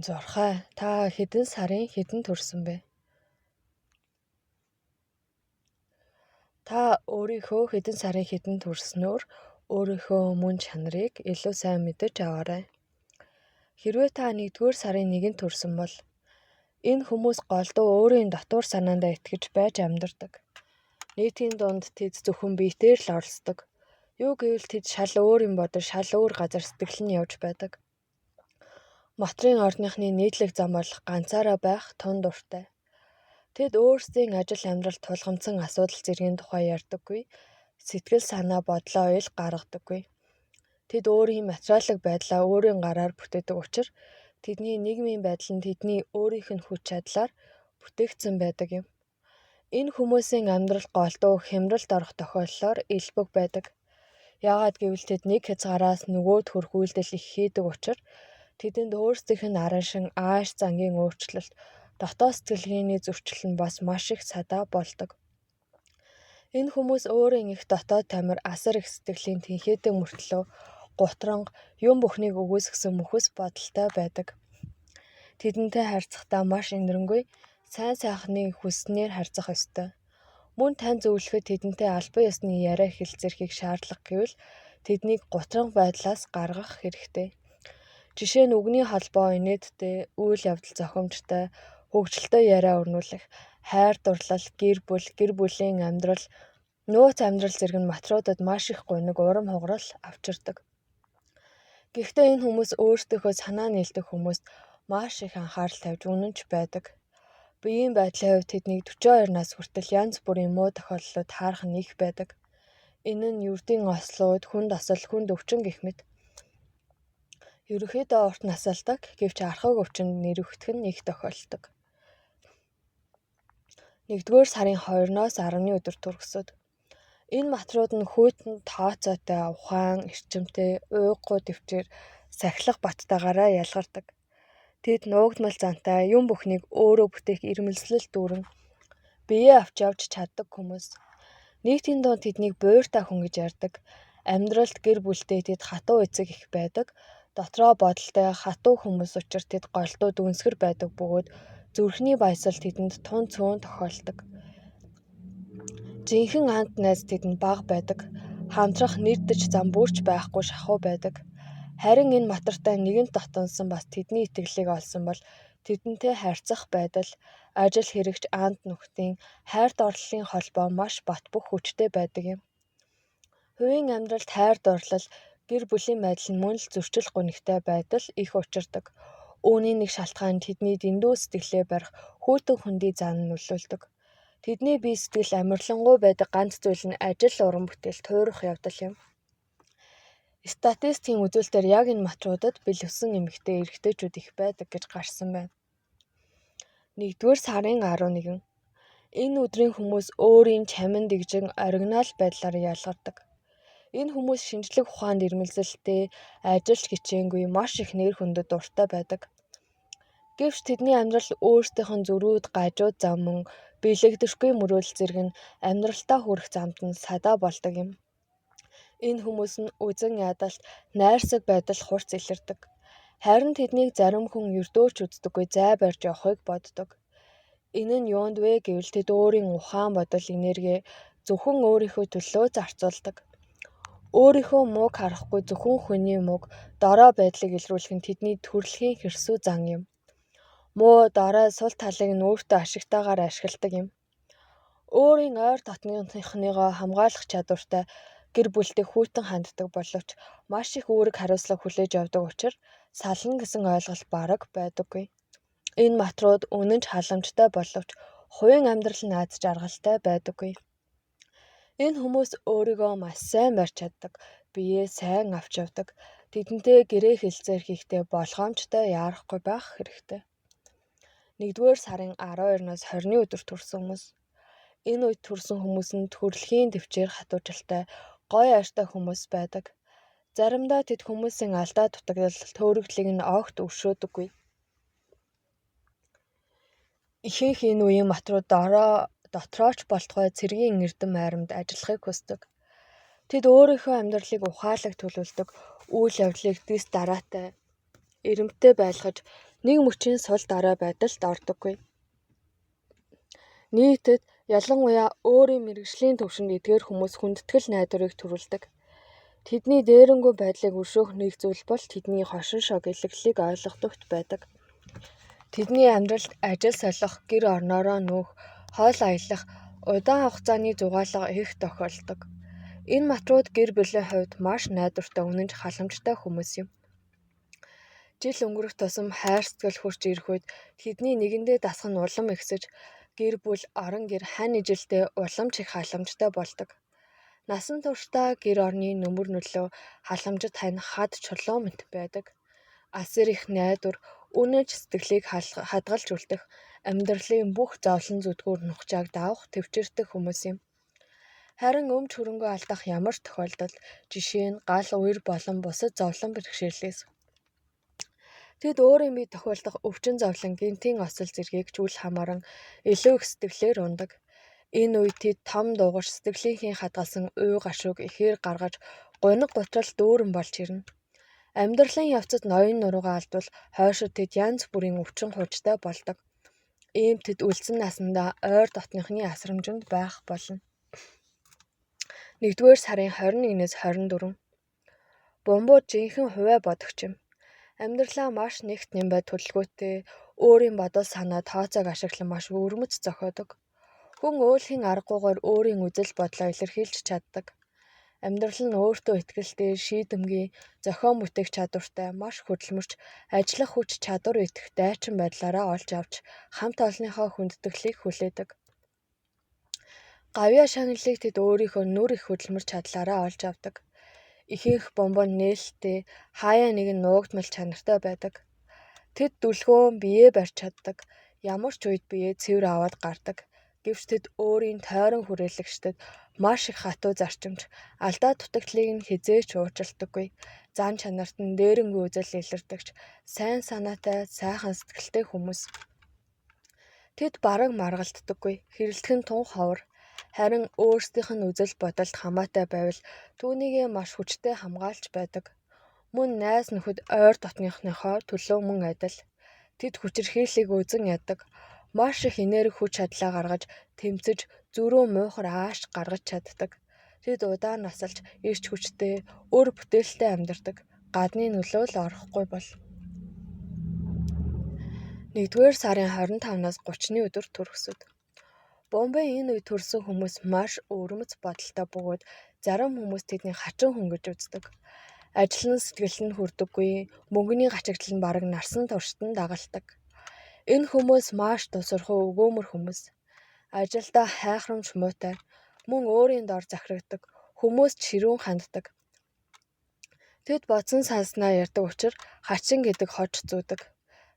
Зорхой, та хэдэн сарын хэдэн төрсөн бэ? Та өөрийнхөө хэдэн сарын хэдэн төрснөөр өөрийнхөө мөн чанарыг илүү сайн мэдэж аваарай. Хэрвээ та 1-р сарын 1-нд төрсөн бол энэ хүмүүс голдуу өөрийн дотор санаандаа итгэж байж амьдардаг. Нийтийн дунд тэд зөвхөн биетээр л оролцдог. Юу гэвэл тэд шал өөр юм бодож шал өөр газар сэтгэл нь явж байдаг. Мотрын орныхны нийтлэг зам бол ганцаараа байх тун дуртай. Тэд өөрсдийн ажил амьдрал тулгамдсан асуудал зэргийн тухай ярьдаггүй, сэтгэл санаа бодлоо ил гаргадаггүй. Тэд өөрийн материалын байдлаа өөрийн гараар бүтээдэг учраас тэдний нийгмийн байдал нь тэдний өөрийнх нь хүч чадлаар бүтээгдсэн байдаг юм. Энэ хүмүүсийн амьдрал голдуу хямралд орох тохиоллоор элбэг байдаг. Яагаад гэвэл тэд нэг хязгаараас нөгөөд хүрэх үйлдэл их хийдэг учраас тэдэнд өөрсдийнх нь аран шин ааш зангийн өөрчлөлт, дотоод сэтгэлгээний зөрчил нь бас маш их садаа болдог. Энэ хүмүүс өөрийн их дотоод тамир асар их сэтгэлийн тэнхээдэг мөртлөө гутранг юм бүхнийг өгөөсгсөн мөхөс бодолтой байдаг. Тэдэнтэй харьцахдаа маш энэрэнгүй сайн сайхны хүснээр харьцах ёстой. Мөн тань зөвлөхөд тэдэнтэй албан ёсны яриа хэлцэрхийг шаардлага гэвэл тэднийг гутранг байдлаас гаргах хэрэгтэй. Жишээ нь үгний холбоо инээдтэй, үйл явдал зохимжтой, хөгжилтэй яриа өрнүүлэх, хайр дурлал, гэр бүлийн амьдрал, нууц амьдрал зэрэг материалуудад маш их гуниг урам хугарал авчирдаг. Гэхдээ энэ хүмүүс өөрсдийнхөө санаа нийлдэг хүмүүст маш их анхаарал тавьж үнэнч байдаг. Биеийн байдлын хувьд тэднийг 42 нас хүртэл янз бүрийн муу тохиолдлууд харах нь их байдаг. Энэ нь ердийн ослууд, хүнд осол, хүнд өвчин гэх мэт. Ерөнхийдөө урт насалдаг, гэвч архаг өвчинд нэрвэгдэх нь их тохиолддог. 1-р сарын 2-оос 10-ны өдөр төрөсөд. Энэ материалууд нь хүйтэн тооцоотой, ухаан, эрчимтэй, уйггүй төвчээр сахилах баттайгаараа ялгардаг. Тэд нуугдмал зантай, юм бүхнийг өөрөө бүтээх ирмэлзлэл дүүрэн биеэ авч явж чаддаг хүмүүс. Нийтийн дунд тэднийг буйртай хүн гэж ярьдаг. Амьдралд гэр бүлтэй тэд хатуу эцэг их байдаг. Дотроо бодолтой хатуу хүмүүс учраас тэд голдуу дүнсгэр байдаг бөгөөд зүрхний баясгал тэдэнд тун цөөн тохиолдог. Жинхэнэ ант найз тэдэнд бага байдаг. Хамтрах нэрдэж зам бүрч байхгүй шахуу байдаг. Харин энэ матартай нэгэнт дотонсон бас тэдний итгэлийг олсон бол тэдэнтэй харьцах байдал, ажил хэрэгч ант нөхдийн хайр дурлалын холбоо маш бат бөх хүчтэй байдаг юм. Хувийн амьдралд хайр дурлал, гэр бүлийн байдал нь мөн л зөрчил гунигтай байдал их учирдаг. Үүний нэг шалтгаан тэдний дэндүү сэтгэлээ барих хүйтэн хөндий зан нь нөлөөлдөг. Тэдний бие сэтгэл амарлингуй байдаг ганц зүйл нь ажил уран бүтээл туурах явдал юм. Статистикийн үзүүлэлтээр яг энэ материалуудад бэлэвсэн эмэгтэй эрэгтэйчүүд их байдаг гэж гарсан байна. 1-р сарын 11. Энэ өдрийн хүмүүс өөрийн чамин дэгжин оригинал байдлаар ялгардаг. Энэ хүмүүс шинжлэх ухаанд ирмэлзэлтэй, ажилч хичээнгүй, маш их нэр хүндэд дуртай байдаг. Гэвч тэдний амьдрал өөрсдийнх нь зөрүүд, гажууд зам мөн биелэгдэшгүй мөрөөдөл зэрэг нь амьдралтаа хүрэх замд нь садаа болдог юм. Энэ хүмүүс нь үзэн ядалт, найрсаг байдал хурц илэрдэг. Харин тэднийг зарим хүн ердөөч үздэггүй зай барьж явахыг боддог. Энэ нь юунд вэ гэвэл тэд өөрийн ухаан бодол энерги зөвхөн өөрийнхөө төлөө зарцуулдаг. Өөрийнхөө мууг харахгүй зөвхөн хүний мууг, дорой байдлыг илрүүлэх нь тэдний төрөлхийн хэрсүү зан юм. Муу, дорой, сул талыг нь өөртөө ашигтайгаар ашигладаг юм. Өөрийн ойр дотныхныгоо хамгаалах чадвартай гэр бүлтэй хүйтэн ханддаг боловч маш их үүрэг хариуцлага хүлээж авдаг учраас сална гэсэн ойлголт бараг байдаггүй. Энэ материалууд үнэн ч халамжтай боловч хувийн амьдрал нь аз жаргалтай байдаггүй. Энэ хүмүүс өөрийгөө маш сайн барьж чаддаг, биеэ сайн авч явдаг. Тэдэнтэй гэрээ хэлцээр хийхдээ болгоомжтой яарахгүй байх хэрэгтэй. 1-р сарын 12-наас 20-ны өдөр төрсөн хүмүүс. Энэ үед төрсөн хүмүүс нь төрөлхийн төвчээр хатуужилтай, гоё ааштай хүмүүс байдаг. Заримдаа тэд хүмүүсийн алдаа дутагдал төөрөгдлийг нь огт өршөөдөггүй. Ихэнх энэ үеийн материалууд дотрооч болтгой цэргийн эрдэм айрамд ажиллахыг хүсдэг. Тэд өөрийнхөө амьдралыг ухаалаг төлөвлөдөг, үйл явдлыг дэс дараатай, эрэмтдээ байлгаж, нэг мөчийн сул дараа байдалд ордоггүй. Нийтэд ялангуяа өөрийн мэргэжлийн төвшөнд эдгээр хүмүүс хүндэтгэл найдварыг төрүүлдэг. Тэдний дээрэнгүй байдлыг өршөөх нэг зүйл бол тэдний хошин шог илэглэлийг ойлгохдогт байдаг. Тэдний амьдралд ажил солих, гэр орноороо нүүх, хоол аялах, удаан хугацааны зугаалга их тохиолдог. Энэ матрууд гэр бүлийн хувьд маш найдвартай, үнэнч халамжтай хүмүүс юм. Жил өнгөрөх тусам хайр сэтгэл хурж ирэх үед тэдний нэгэндээ дасах нь улам ихсэж, гэр бүл, орон гэр хань ижилдээ уламж их халамжтай болдог. Насан туршдаа гэр орны нөмөр нөлөө халамжит хань хад чулуумт байдаг. Асар их найдвар, үнэнч сэтгэлийг хадгалж үлдэх, амьдралын бүх зовлон зүдгүүр нухчааг давах төвчөртэй хүмүүс юм. Харин өмч хөрөнгөө алдах ямар ч тохиолдолд, жишээ нь гал үер болон бусад зовлон бэрхшээлээс тэд өөрийн бие тохиолдох өвчин зовлон, гинтийн осол зэргийг ч үл хамааран илүү их сэтгэлээр ундаг. Энэ үед тэд том дуугарч сэтгэлийнхээ хадгалсан уй гашууг ихээр гаргаж гуниг гутрал дүүрэн болж ирнэ. Амьдралын явцад ноён нуруугаа алдвал хойшид тэд янз бүрийн өвчин хуучтай болдог. Ийм тэд үлдсэн насандаа ойр дотныхны асрамжинд байх болно. 1-р сарын 21-ээс 24. Бомбуу жинхэнэ хувиа бодогч юм. Амьдралаа маш нэгт нэмбай төлөвлөгөөтэй, өөрийн бодол санаа тооцоог ашиглан маш өвөрмөц зохиодог. Хүн өөрхийн аргагүйгээр өөрийн үзэл бодлоо илэрхийлж чаддаг. Амьдрал нь өөртөө итгэлтэй, шийдэмгий, зохион бүтээх чадвартай, маш хөдөлмөрч, ажиллах хүч чадвар итгэх дайчин байдлаараа олж авч хамт олонныхоо хүндэтгэлийг хүлээдэг. Гавьяа шагналыг тэд өөрийнхөө нүр их хөдөлмөр чадлаараа олж авдаг. Ихэнх бомбон нээлттэй, хаяа нэгэн нуугдмал чанартай байдаг. Тэд дүлгөөн биеэ барьж чаддаг. Ямар ч үед биеэ цэвэр аваад гардаг. Гэвч тэд өөрийн тойрон хүрээлэгчдэд маш их хатуу зарчимч, алдаа дутагдлыг нь хизээч уучлдаггүй. Зан чанарт нь дээрэнгүй үзэл илэрдэгч, сайн санаатай, сайхан сэтгэлтэй хүмүүс. Тэд бараг маргалддаггүй. Хэрэлдэх нь тун ховор. Харин өөрсдийнх нь үзэл бодолд хамаатай байвал түүнийгээ маш хүчтэй хамгаалж байдаг. Мөн найз нөхөд ойр дотныхныхоо төлөө мөн адил. Тэд хүчирхийллийг үзэн яддаг. Маш их энерги хүч чадлаа гаргаж, тэмцэж, зүрөө муухар ааш гаргаж чаддаг. Тэд удаан насалж, эрч хүчтэй, өр бүтээлтэй амьдардаг. Гадны нөлөө л орохгүй бол. 1-р сарын 25-наас 30-ны өдөр төрөсөд. Бомбын энэ үед төрсөн хүмүүс маш өвөрмөц бодолтой бөгөөд зарим хүмүүс тэднийг хачин хүн гэж үздэг. Ажил нь сэтгэл нь хүрдэггүй, мөнгөний гачигдал нь бараг нарсан туршид нь дагалдаг. Энэ хүмүүс маш тусархуу өгөөмөр хүмүүс. Ажилдаа хайхрамж муутай, мөн өөрийн дор захирагдаг, хүмүүст ширүүн ханддаг. Тэд бодсон санснаа ярьдаг учраас хачин гэдэг хож зүүдэг.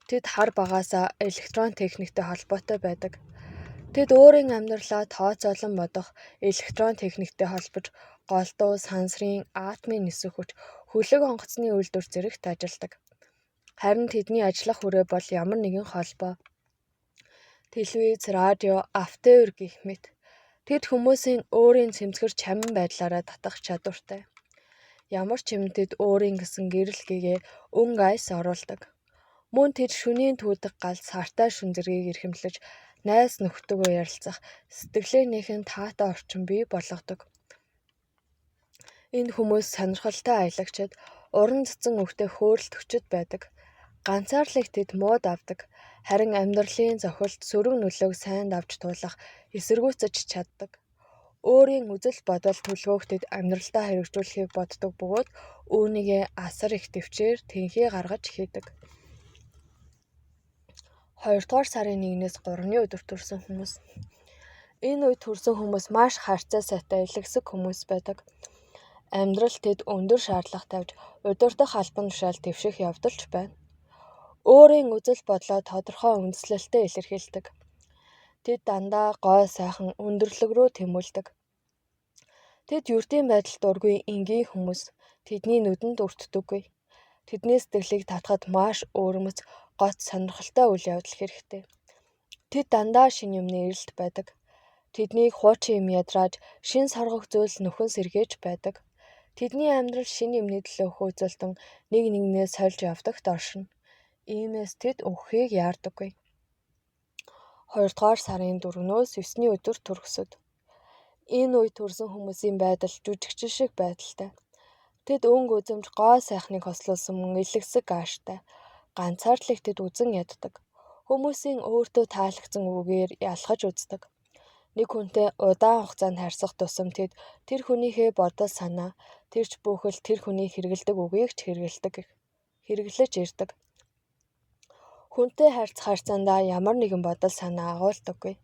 Тэд хар багаасаа электрон техниктэй холбоотой байдаг. Тэд өөрийн амьдралаа тооцоолон бодох, электрон техниктэй холбож, голдуу, сансрын, атомын нисэх хүч, хөлөг онгоцны үйлдвэр зэрэгт ажилладаг. Харин тэдний ажиллах хүрээ бол ямар нэгэн холбоо. Телевиз, радио, автоёр гэх мэт. Тэд хүмүүсийн өөрийн цэмцгэр чамин байдлаараа татах чадвартай. Ямар ч юм тэд өөрийн гэсэн гэрэл гэгээ өн гайс оруулдаг. Мөн тэд шөнийн түүдэг гал сартай шүн зэргийг эрхэмлэж, найз нөхдөдөө ярилцах, сэтгэлээнийхэн таатай орчин бий болгодог. Энэ хүмүүс сонирхолтой аялагчид, уран цэцэн өвгтэй хөөрөлтөгчд байдаг. Ганцаарлыг тэд мууд авдаг. Харин амьдралын зохилт сөрөг нөлөөг сайн давж туулах, эсэргүүцэж чаддаг. Өөрийн үзэл бодол төлөвөөх тэд амьдралдаа хэрэгжүүлэхийг боддог бөгөөд үүнийгээ асар их төвчээр тэнхээ гаргаж хийдэг. 2-р сарын 1-ээс 3-ны өдөр төрсэн хүмүүс. Энэ үед төрсэн хүмүүс маш харьцаа сайтай, илэгсэг хүмүүс байдаг. Амьдрал тэд өндөр шаардлага тавьж, удирдах албан тушаал дэвших явдалч байна. Өөрийн үзэл бодлоо тодорхой үндэслэлтэй илэрхийлдэг. Тэд дандаа гой сайхан өндөрлөг рүү тэмүүлдэг. Тэд ердийн байдалд дургүй энгийн хүмүүс. Тэдний нүдэнд өртдөггүй. Тэдний сэтгэлийг татахад маш өвөрмөц, гоц сонирхолтой үйл явдал хэрэгтэй. Тэд дандаа шинэ юмны эрэлт байдаг. Тэднийг хуучин юм ядрааж, шин соргох зүйл нөхөн сэргээж байдаг. Тэдний амьдрал шинэ юмны төлөө хөөцөлдөн нэг нэгнээ сольж явдагт оршино. Иймээс тэд өнхийг яардаггүй. 2 дугаар сарын 4-өөс 9-ний өдөр төрөсөд. Энэ үед төрсэн хүмүүсийн байдал жүжигчин шиг байдалтай. Тэд өнгө үзэмж гоо сайхныг хослуулсан мөн илэгсэг ааштай. Ганцаар л их тэд үзэн яддаг. Хүмүүсийн өөртөө таалагдсан үгээр ялхаж үздэг. Нэг хүнтэй удаан хугацаанд харьцах тусам тэд тэр хүнийхээ бодол санаа, тэрч бүхэл тэр хүний хэрэгэлдэг үгийг ч хэрэглэж ирдэг. Хүнтэй харьцах харьцаандаа ямар нэгэн бодол санаа агуулдаггүй.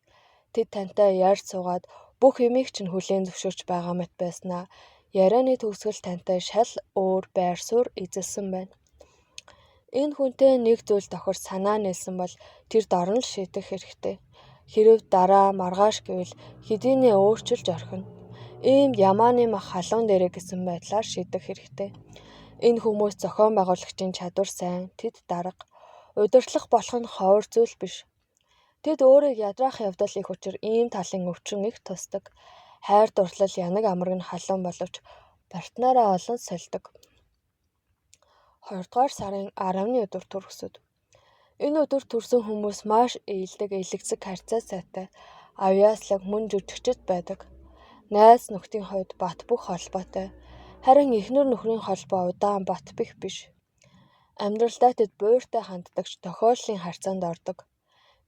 Тэд тантай ярьж суугаад бүх юмыг чинь хүлээн зөвшөөрч байгаа мэт байснаа ярианы төгсгөл тантай шал өөр байр суурь эзэлсэн байна. Энэ хүнтэй нэг зүйл тохирч санаа нэлсэн бол тэр дорн л шийдэх хэрэгтэй. Хэрв дараа маргааш гэвэл хэдийнэ өөрчилж орхино. Иймд ямааны мах халуун дээрээ гэсэн байдлаар шийдэх хэрэгтэй. Энэ хүмүүс зохион байгуулагчийн чадвар сайн, тэд дарга. Удирдлах болох нь ховор зүйл биш. Тэд өөрийг ядраах явдал их учир ийм талын өвчин их тусдаг. Хайр дурлал янаг амарг нь халуун боловч партнераа олон сольдог. 2 дугаар сарын 10-ны өдөр төрөсөд. Энэ өдөр төрсөн хүмүүс маш ээлдэг, элэгцэг харьцаа сайтай, авьяаслаг мөн жүжигчд байдаг. Найз нөхдийн хувьд бат бөх холбоотой. Харин эхнэр нөхрийн холбоо удаан бат бэх биш. Амьдралдаа тэд буйртай ханддагч тохиоллын харьцаанд ордог.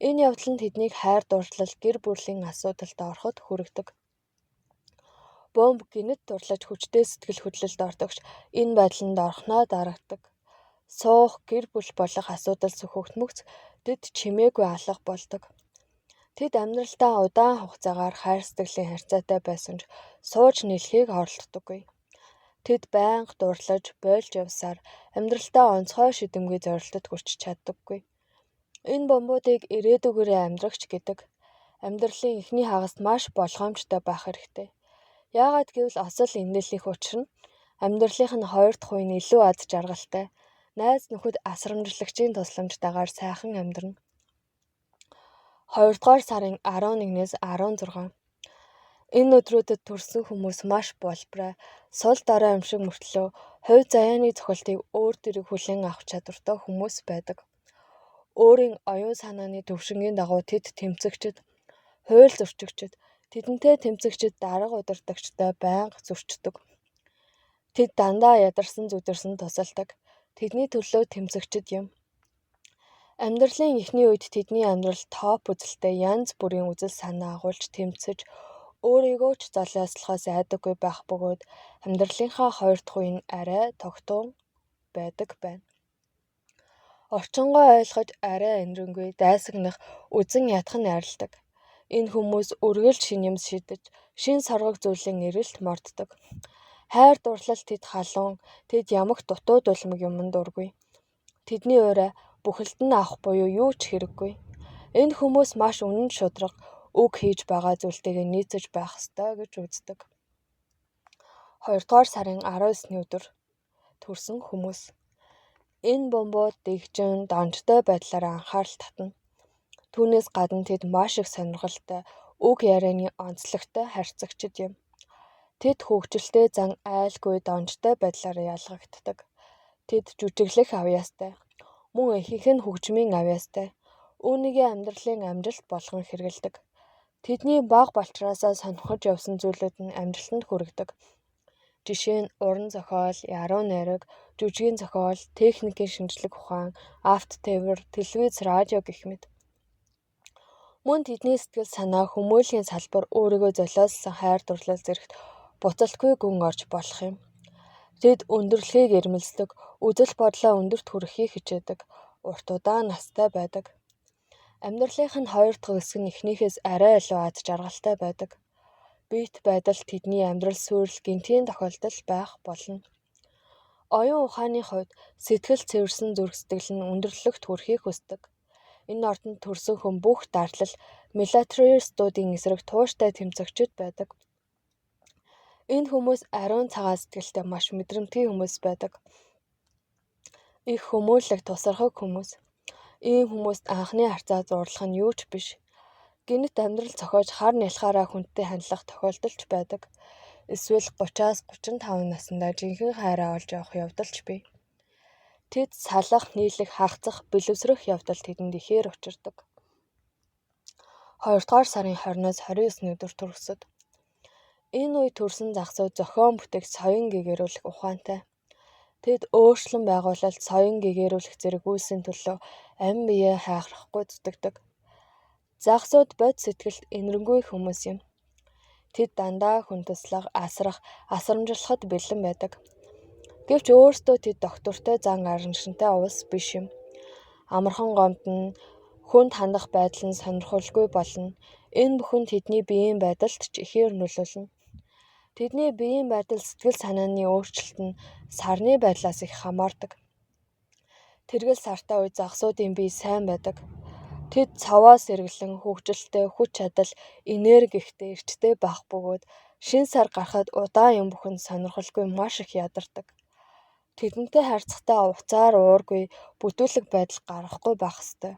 Энэ явдал нь тэднийг хайр дурлал, гэр бүлийн асуудалд ороход хүргэдэг. Бомб гинэт дурлаж хүчтэй сэтгэл хөдлөлд ордогч энэ байдланд орохноо дарагддаг. Суух, гэр бүл болох асуудал сөхөгдмөгц тэд чимээгүй алга болдог. Тэд амьдралдаа удаан хугацаагаар хайр сэтгэлийн харьцаатай байсан ч сууж нийлхийг оролддоггүй. Тэд байнга дурлаж, бойлж явсаар амьдралдаа онцгой шидэмгий зорилтод хүрч чаддаггүй. Энэ бомбуудыг ирээдүгээрээ амьдрагч гэдэг. Амьдралын эхний хагаст маш болгоомжтой байх хэрэгтэй. Яагаад гэвэл осол эндэл их учир нь амьдралынх нь 2 дахь үе нь илүү аз жаргалтай. Найз нөхөд асрамжлагчийн тусламжтайгаар сайхан амьдрна. 2 дугаар сарын 11-ээс 16. Энэ өдрүүдэд төрсэн хүмүүс маш болбрай, сул дорой юм шиг мөртлөө хувь заяаны цохилтыг өөр дэрэг хүлээн авах чадвартай хүмүүс байдаг. Өөрийн оюун санааны төвшингийн дагуу тэд тэмцэгчд, хууль зөрчигчд, тэдэнтэй тэмцэгчд дарга удирдагчтай байнга зөрчдөг. Тэд дандаа ядарсан зүдэрсэн тусалдаг. Тэдний төлөө тэмцэгчд юм. Амьдралын эхний үед тэдний амьдрал топ үзэлтэй янз бүрийн үзэл санаа агуулж тэмцэж, өөрийгөө ч золиослохоос айдаггүй байх бөгөөд амьдралынхаа 2 дахь үе нь арай тогтун байдаг байна. Орчингоо ойлгож арай энэрэнгүй дайсагнах, үзэн ядах нь арилдаг. Энэ хүмүүс үргэлж шин юм шидэж, шин соргог зүйлийн эрэлт морддог. Хайр дурлал тэд халуун, тэд ямагт дутууд улмаг юмд дургүй. Тэдний уурай бүхэлд нь авах буюу юу ч хэрэггүй. Энэ хүмүүс маш үнэн шударга, үг хийж байгаа зүйлтэйгээ нийцэж байх ёстой гэж үздэг. 2 дугаар сарын 19-ний өдөр төрсэн хүмүүс. Энэ бомбууд дэгжин, донжтой байдлаар анхаарал татна. Түүнээс гадна тэд маш их сонирхолтой, үг ярианы онцлогтой харьцагчд юм. Тэд хөгжилтэй зан айлгүй донжтой байдлаар ялгагддаг. Тэд жүжиглэх авьяастай. Мөн ихэнх нь хөгжмийн авьяастай. Үүнийгээ амьдралын амжилт болгон хэрэгэлдэг. Тэдний бага балчраасаа сонирхож явсан зүйлүүд нь амжилтанд хүргэдэг. Жишээ нь уран зохиол, яруу найраг, жүжигийн зохиол, техникийн шинжлэх ухаан, авто тээвэр, телевиз, радио гэх мэт. Мөн тэдний сэтгэл санаа хүмүүлийн салбар өөрийгөө золиослсон хайр дурлал зэрэгт буцалтгүй гүн орж болох юм. Тэд өндөрлөхийг эрмэлздэг, үзэл бодлоо өндөрт хүрэхийг хичээдэг, урт удаан настай байдаг. Амьдралынх нь 2 дахь хэсэг нь эхнийхээс арай илүү аз жаргалтай байдаг. Биет байдал тэдний амьдрал суурил гинтийн тохиолдол байх болно. Оюун ухааны хувьд сэтгэл цэвэрсэн зүрх сэтгэл нь өндөрлөгт хүрэхийг хүсдэг. Энэ ордонд төрсөн хүн бүх дарлал, милитаристуудын эсрэг тууштай тэмцэгчд байдаг. Энэ хүмүүс ариун цагаан сэтгэлтэй маш мэдрэмтгий хүмүүс байдаг. Их хүмүүнлэг тусархаг хүмүүс. Ийм хүмүүст анхны харьцаа зурлах нь юу ч биш. Гэнэт амьдрал зохиож хар нялхаараа хүнтэй хандлах тохиолдолч байдаг. Эсвэл 30-аас 35 наснда жинхэнэ хайраа олж явах явдалч бий. Тэд салах, нийлэх, хагацах, бэлэвсрэх явдал тэдэнд ихээр учирдаг. 2 дугаар сарын 20-оос 29 өдөр төрөсөд. Энэ үе төрсэн загсууд зохион бүтээх соён гэгэрүүлэх ухаантай. Тэд өөрчлөн байгуулалт соён гэгэрүүлэх зэрэг үйлсийн төлөө амь биеэ хайхрахгүй зүтгэдэг. Загсууд бод сэтгэлд энэрэнгүй хүмүүс юм. Тэд дандаа хүн туслах, асрах, асрамжлахад бэлэн байдаг. Гэвч өөрсдөө тэд доктортой зан араншинтай уус биш юм. Амархан гомдно, хүнд хандах байдал нь сонирхолгүй болно. Энэ бүхэн тэдний биеийн байдалд ч ихээр нөлөөлнө. Тэдний биеийн байдал сэтгэл санааны өөрчлөлт нь сарны байдлаас их хамаардаг. Тэргэл сартай үе загсуудын бие сайн байдаг. Тэд цаваа сэргэлэн, хөгжилтэй, хүч чадал, энерги ихтэй, эрчтэй байх бөгөөд шин сар гарахад удаан юм бүхэнд сонирхолгүй маш их ядардаг. Тэдэнтэй харьцахдаа уцаар уургүй, бүтүүлэг байдал гаргахгүй байх ёстой.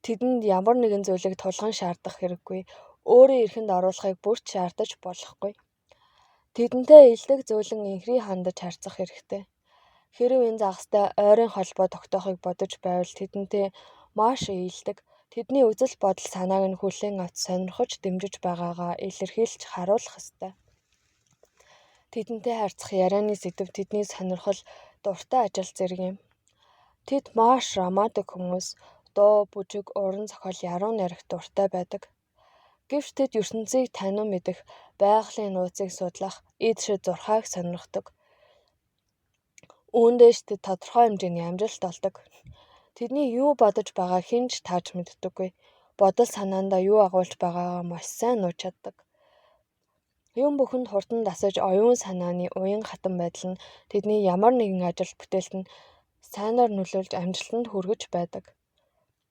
Тэдэнд ямар нэгэн зүйлийг тулган шаардах хэрэггүй, өөрийн эрхэнд оруулахыг бүрч шаардаж болохгүй. Тэдэнтэй илдэг зөөлөн инхрий хандаж харьцах хэрэгтэй. Хэрэв энэ загастай ойрын холбоо тогтоохыг бодож байвал тэдэнтэй маш ийдэг. Тэдний үзэл бодол санааг нь хүлээн авч сонирхож дэмжиж байгаагаа илэрхийлж харуулах ёстой. Тэдэнтэй харьцах ярианы сэдэв тэдний сонирхол, дуртай ажил зэрэг юм. Тэд маш романтик хүмүүс, дуу, бүжиг, уран зохиол, яруу найрагт дуртай байдаг. Гэвч тэд ертөнцийг танин мэдэх, байгалийн нууцыг судлах, эд шид зурхааг сонирхдог. Үүндээш тэд тодорхой хэмжээний амжилт олдог. Тэдний юу бодож байгааг хэн ч тааж мэддэггүй. Бодол санаандаа юу агуулж байгаагаа маш сайн нууж чаддаг. Юм бүхэнд хурдан дасаж оюун санааны уян хатан байдал нь тэдний ямар нэгэн ажил бүтээлтэнд сайнаар нөлөөлж амжилтанд хүргэж байдаг.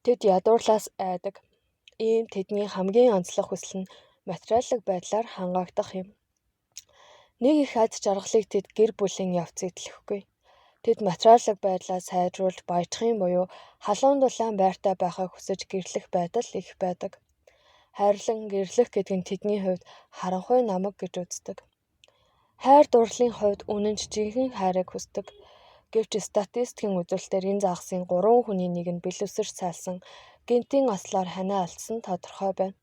Тэд ядуурлаас айдаг. Ийм тэдний хамгийн онцлог хүсэл нь материаллык байдлаар хангаагдах юм. Нэг их аз жаргалыг тэд гэр бүлийн явц идэлхгүй. Тэд материаллык байдлаа сайжруулж баяжхын буюу халуун дулаан байртай байхыг хүсэж гэрлэх байдал их байдаг. Хайрлан гэрлэх гэдэг нь тэдний хувьд харанхуй намаг гэж үздэг. Хайр дурлалын хувьд үнэн ч жинхэнэ хайрыг хүсдэг. Гэвч статистикийн үзүүлэлтээр энэ загсын 3 хүний нэг нь бэлэвсэрч сайлсан, гэнэтийн ослоор ханиа алдсан тодорхой байна.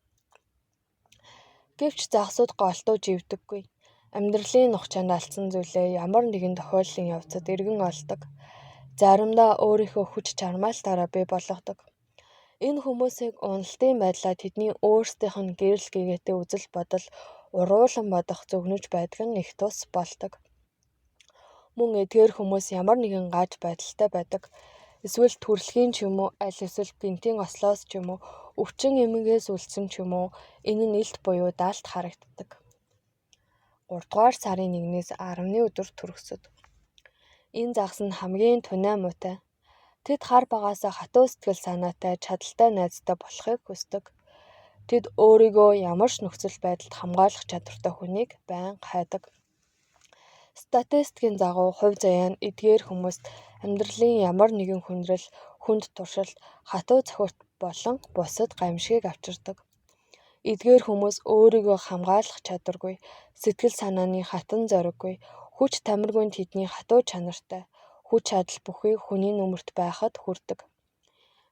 Гэвч загсууд голдуу живдэггүй. Амьдралын нухчаанд алдсан зүйлээ ямар нэгэн тохиолдлын явцад эргэн олдог. Заримдаа өөрийнхөө хүч чармайлтаараа бий болгодог. Энэ хүмүүсийг уналтын байдлаа тэдний өөрсдийнх нь гэрэл гэгээтэй үзэл бодол уруулан бодох зөвгнөж байдаг нь их тус болдог. Мөн эдгээр хүмүүс ямар нэгэн гаж байдалтай байдаг. Эсвэл төрөлхийн ч юм уу, аль эсвэл гэнэтийн ослоос ч юм уу, өвчин эмгээс үлдсэн ч юм уу, энэ нь илт буюу даалт харагддаг. 3 дугаар сарын 1-ээс 10-ны өдөр төрөсөд. Энэ загас нь хамгийн тунай муутай. Тэд хар багаасаа хатуу сэтгэл санаатай, чадaltaй найзтай болохыг хүсдэг. Тэд өөрийгөө ямар ч нөхцөл байдалд хамгаалах чадвартай хүнийг байнга хайдаг. Статистикийн дагуу хувь заяа нь эдгээр хүмүүст амьдралын ямар нэгэн хүндрэл, хүнд туршилт, хатуу цохилт болон бусад гамшигыг авчирдаг. Эдгээр хүмүүс өөрийгөө хамгаалах чадваргүй, сэтгэл санааны хатан зориггүй, хүч тамиргүй тэдний хатуу чанартай, хүч чадал бүхий хүний нүмерт байхад хүрдэг.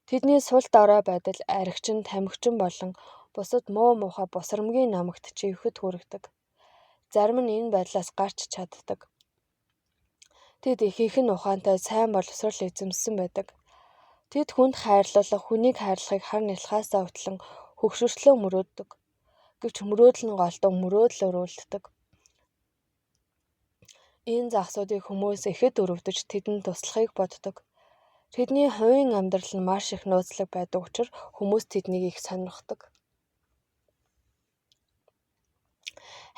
Тэдний сул дорой байдал аригчин, тамхичин болон бусад муу муухай бусрамгийн намагт живхэд хүргэдэг. Зарим нь энэ байдлаас гарч чаддаг. Тэд ихэнх нь ухаантай, сайн боловсрол эзэмссэн байдаг. Тэд хүнд хайрлуулах, хүнийг хайрлахыг хар нялхаасаа хөтлөн хөгшөртлөө мөрөөддөг. Гэвч мөрөөдөл нь голдуу мөрөөдлөөр үлддэг. Энэ загсуудыг хүмүүс ихэд өрөвдөж тэдэнд туслахыг боддог. Тэдний хувийн амьдрал нь маш их нууцлаг байдаг учраас хүмүүс тэднийг их сонирхдог.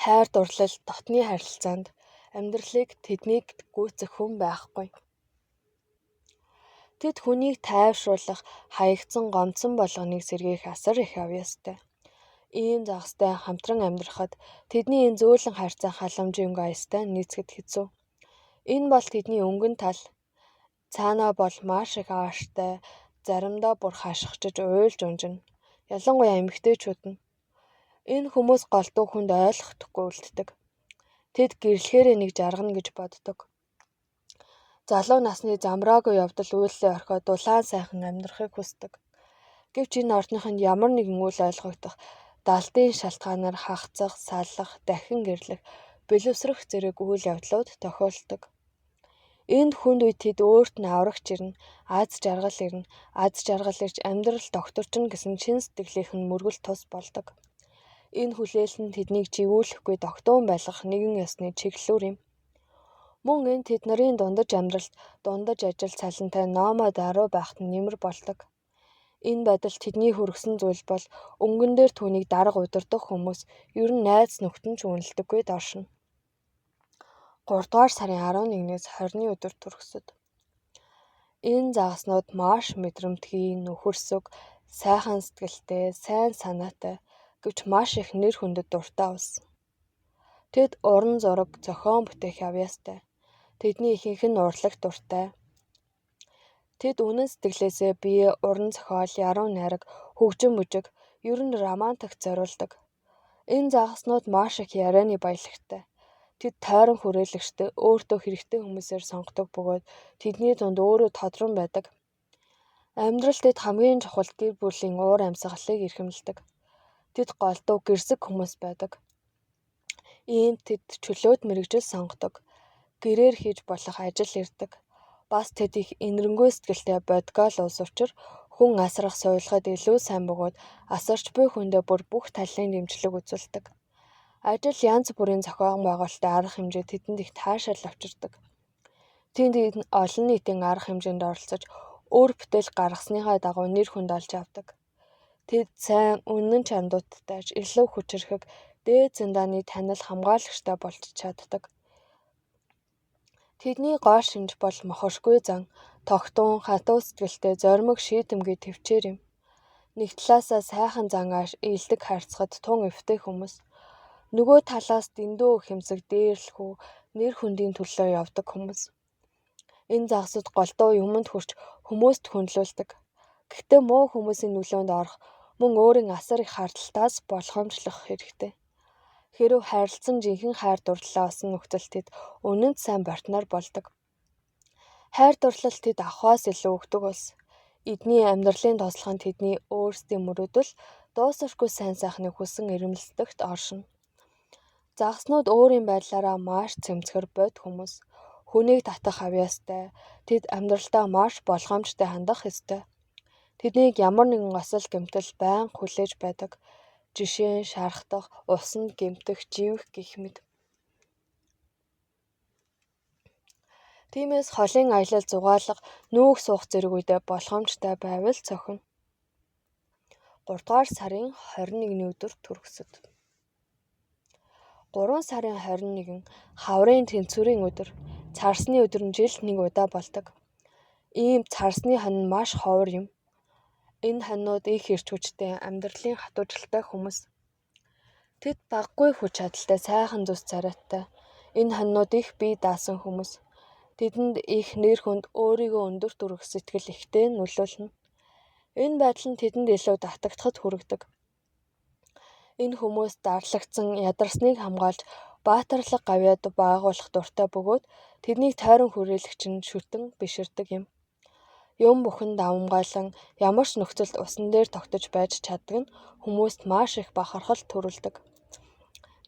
Хайр дурлал, дотны харилцаанд амьдралыг тэднийг гүйцэх хүн байхгүй. Тэд хүнийг тайвшруулах, хаягдсан, гомдсон болгоныг сэргээх асар их авьяастай. Ийм загастай хамтран амьдрахад тэдний энэ зөөлөн харьцаа халамжийн өнгө аястай нийцэхэд хэцүү. Энэ бол тэдний өнгөн тал. Цаанаа бол маш их ааштай, заримдаа бүр хашгичж уйлж унжина. Ялангуяа эмэгтэйчүүд нь. Энэ хүмүүс голдуу хүнд ойлгохдоггүй үлддэг. Тэд гэрлэхээр нэг жаргана гэж боддог. Залуу насны замраагүй явдал үйлдэлээ орхиод дулаан сайхан амьдрахыг хүсдэг. Гэвч энэ орныхонд ямар нэгэн үйл ойлгогдох, далдын шалтгаанаар хагацах, саллах, дахин гэрлэх, боловсрох зэрэг үйл явдлууд тохиолддог. Энд хүнд үед тэд өөрт нь аврагч ирнэ, аз жаргал ирнэ, аз жаргал ирж амьдрал докторчин гэсэн чин сэтгэлийнх нь мөргөл тус болдог. Энэ хүлээлт нь тэднийг живүүлэхгүй тогтуун байлгах нэгэн ёсны чиглэлүүр юм. Мөн энэ тэд нарын дундаж амьдралд дундаж ажил цалинтай номоо даруй байхад нь нэмэр болдог. Энэ байдал тэдний хүргэсэн зүйл бол өнгөн дээр түүнийг дарга удирдах хүмүүс ер нь найз нөхдөд ч үнэлдэггүй доршин. 3 дугаар сарын 11-ээс 20-ны өдөр төрөсөд. Энэ загаснууд маш мэдрэмтгий, нөхөрсөг, сайхан сэтгэлтэй, сайн санаатай гэвч маш их нэр хүндэд дуртай ус. Тэд уран зураг, зохион бүтээх авьяастай. Тэдний ихэнх нь урлагт дуртай. Тэд үнэн сэтгэлээсээ бие, уран зохиол, яруу найраг, хөгжим бүжиг, ер нь романтикт зориулдаг. Энэ загаснууд маш их ярианы баялагтай. Тэд тойрон хүрээлэгчтэй, өөртөө хэрэгтэй хүмүүсээр сонгодог бөгөөд тэдний дунд өөрөө тодрон байдаг. Амьдрал тэд хамгийн чухал гэр бүлийн уур амьсгалыг эрхэмлдэг. Тэд голдуу гэрсэг хүмүүс байдаг. Иймд тэд чөлөөт мэрэгжил сонгодог. Гэрээр хийж болох ажил ирдэг. Бас тэд их инэрэнгүй сэтгэлтэй бодгоол уус учир хүн асрах суулгад илүү сайн бөгөөд асарч буй хүндээ бүр бүх талын дэмжлэг үзүүлдэг. Ажил янз бүрийн зохион байгуулалтын арга хэмжээ тэдэнд их таашаал авчирдаг. Тэнд олон нийтийн арга хэмжээнд оролцож өөр бүтээл гаргасныхаа дагуу нэр хүнд олж авдаг. Тэд сайн үнэн чандуудтай илүү хүчрэхэг дээд зэндааны танил хамгаалагчтай болж чаддаг. Тэдний гол шинж бол мохоршгүй зан, тогтун, хатуу сэтгэлтэй, зоримог шийдэмгий төвчээр юм. Нэг талаасаа сайхан зангааш ийдэг харьцахад тун эвтэй хүмүүс. Нөгөө талаас дэндүү хэмсэг дээрлэхүү, нэр хүндийн төлөө явдаг хүмүүс. Энэ загсууд голдуу юмд хүрч хүмүүст хүндлүүлдэг. Гэхдээ муу хүмүүсийн нөлөөнд орох мөн өөрийн асар их хардталтаас болгоомжлох хэрэгтэй. Хэрэв хайрлсан жинхэнэ хайр дурлалаа олсон нөхцөл тэд үнэнд сайн партнер болдог. Хайр дурлал тэд авахаас илүү өгдөг ус. Эдний амьдралын тослохын тэдний өөрсдийн мөрөөдөл дуусахгүй сайн сайхныг хүссэн ирэмэлцдэгт оршино. Загаснууд өөрийн байдлаараа маш цэмцгэр бод хүмүүс. Хүнийг татах авьяастай. Тэд амьдралдаа маш болгоомжтой хандах ёстой. Тэднийг ямар нэгэн осол гэмтэл байнга хүлээж байдаг. Жишээ нь шархдах, усанд гэмтэх, живэх гэх мэт. Тиймээс холын аялал зугаалга, нүүх суух зэрэг үедээ болгоомжтой байвал цохино. 3 дугаар сарын 21-ний өдөр төрөсөд. 3 сарын 21 хаврын тэнцвэрийн өдөр. Царсны өдөр нь жилд нэг удаа болдог. Ийм царсны хонь маш ховор юм. Энэ хоньнууд их эрч хүчтэй, амьдралын хатуужилтай хүмүүс. Тэд баггүй хүч чадалтай, сайхан зүс царайтай. Энэ хоньнууд их бие даасан хүмүүс. Тэдэнд их нэр хүнд өөрийгөө өндөр төрөх сэтгэл ихтэй нөлөөлнө. Энэ байдал нь тэдэнд илүү татагдахад хүргэдэг. Энэ хүмүүс дарлагдсан ядарсныг хамгаалж баатарлаг гавьяад байгуулах дуртай бөгөөд тэднийг тойрон хүрээлэгч нь шүтэн биширдэг юм. Юм бүхэн давмгайлан ямар ч нөхцөлд усан дээр тогтож байж чаддаг нь хүмүүст маш их бахархал төрүүлдэг.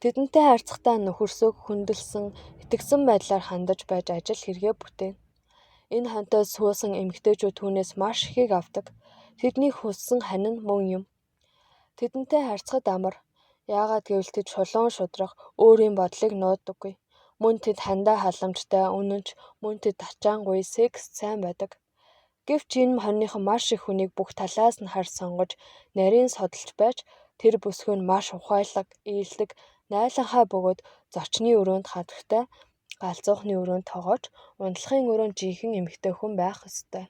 Тэдэнтэй харьцахдаа нөхөрсөг, хүндэлсэн, итгэсэн байдлаар хандаж байж ажил хэрэгээ бүтээн. Энэ хоньтой суусан эмэгтэйчүүд түүнээс маш ихийг авдаг. Тэдний хүссэн хань нь мөн юм. Тэдэнтэй харьцахад амар. Яагаад гэвэл тэд шулуун шудрах, өөрийн бодлыг нууддаггүй. Мөн тэд хандаа халамжтай, үнэнч, мөн тэд тачаангүй, секс сайн байдаг. Гэвч энэ хоньныхон маш их хүнийг бүх талаас нь харж сонгож, нарийн содолж байж тэр бүсгүй нь маш ухайлаг, ийдэг, найланхай бөгөөд зочны өрөөнд хадагтай, галзуухны өрөөнд тогоож, ундлахын өрөөнд жинхэнэ эмэгтэй хүн байх ёстой.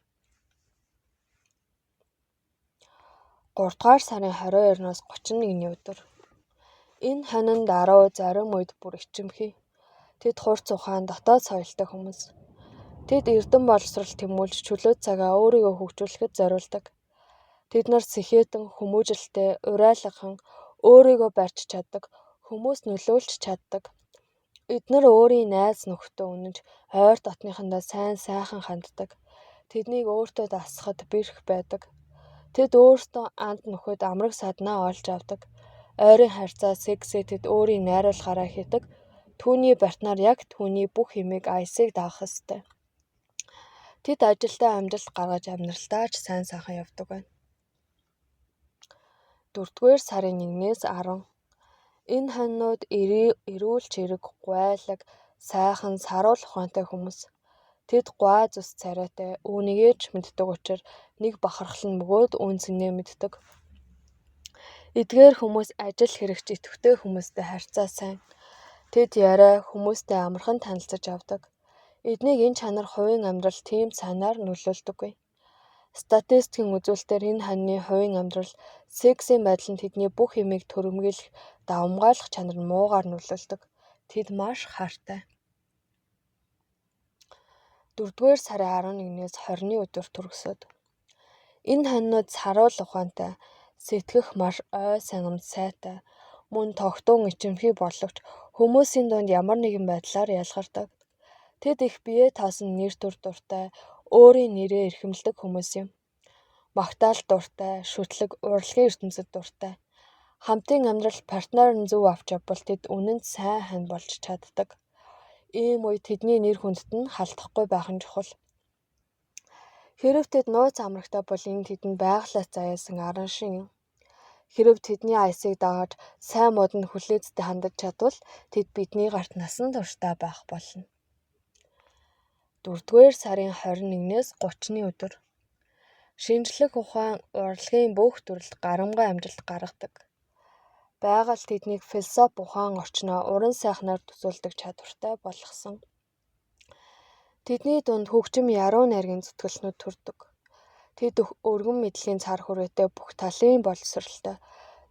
3 дугаар сарын 22-ноос 31-ний өдөр. Энэ хонь нь даруй зарим үед бүр ичимхий. Тэд хурц ухаан дотоод соёлтой хүмүүс. Тэд эрдэм боловсрол тэмүүлж чөлөө цагаа өөрийгөө хөгжүүлэхэд зориулдаг. Тэд нар сэхэтэн, хүмүүжлтэй, урайлгахан, өөрийгөө барьж чаддаг, хүмүүс нөлөөлж чаддаг. Эдгээр өөрийн найз нөхдөд үнэнч ойр дотныхондоо сайхан ханддаг. Тэднийг өөртөө дасгахад бэрх байдаг. Тэд өөрсдөө анд нөхөд амраг саднаа олж авдаг. Ойрын харьцаа сексээ тэд өөрийн найруулахаараа хийдэг. Түүний партнер яг түүний бүх эмийг аясыг даах ёстой. Тэд ажилдаа амжилт гаргаж амьдралдаа ч сайн сайхан явдаг байна. 4-р сарын 1-ээс 10. Энэ хоньнууд эрүүл чирэг, гуайлаг, сайхан, саруул ухаантай хүмүүс. Тэд гуай зүс царайтай, үүнийгээ ч мэддэг учраас нэг бахархал нь бөгөөд үнцгнээ мэддэг. Эдгээр хүмүүс ажил хэрэгч идэвхтэй хүмүүстэй харьцаа сайн. Тэд яриа хүмүүстэй амархан танилцаж авдаг. Эднийг энэ чанар хувийн амьдрал тийм сайнаар нөлөөлдөггүй. Статистикийн үзүүлэлтээр энэ хоньны хувийн амьдрал сексийн байдал нь тэдний бүх эмийг төрөмгийлэх, давамгайлах чанар нь муугаар нөлөөлдөг. Тэд маш хайртай. 4-р сарын 11-ээс 20-ны өдөр төрөсөд. Энэ хоньнууд саруул ухаантай, сэтгэх маш ой сангамж сайтай, мөн тогтун ичимхий боловч хүмүүсийн дунд ямар нэгэн байдлаар ялгардаг. Тэд их бие таасан нэр төр дуртай, өөрийн нэрээ эрхэмлдэг хүмүүс юм. Магтаал дуртай, шүтлэг, урлагийн ертөнцид дуртай. Хамтын амьдрал партнер нь зөв авч явбал тэд үнэнд сайн хань болж чаддаг. Ийм үед тэдний нэр хүндэд нь халдахгүй байх нь чухал. Хэрэв тэд нууц амрагтай бол энэ тэдэнд байгалаас заяасан аран шин юм. Хэрэв тэдний аясыг дагаж сайн модонд хүлээцтэй хандаж чадвал тэд бидний гарт насан туршдаа байх болно. 4-р сарын 21-ээс 30-ны өдөр. Шинжлэх ухаан урлагийн бүх төрөлд гарамгай амжилт гаргадаг. Байгаль тэднийг философи ухаан орчноо уран сайхнаар төсөөлдөг чадвартай болгосон. Тэдний дунд хөгжим яруу найргийн зүтгэлчнүүд төрдөг. Тэд өргөн мэдлийн цар хүрээтэй бүх талын боловсралтай,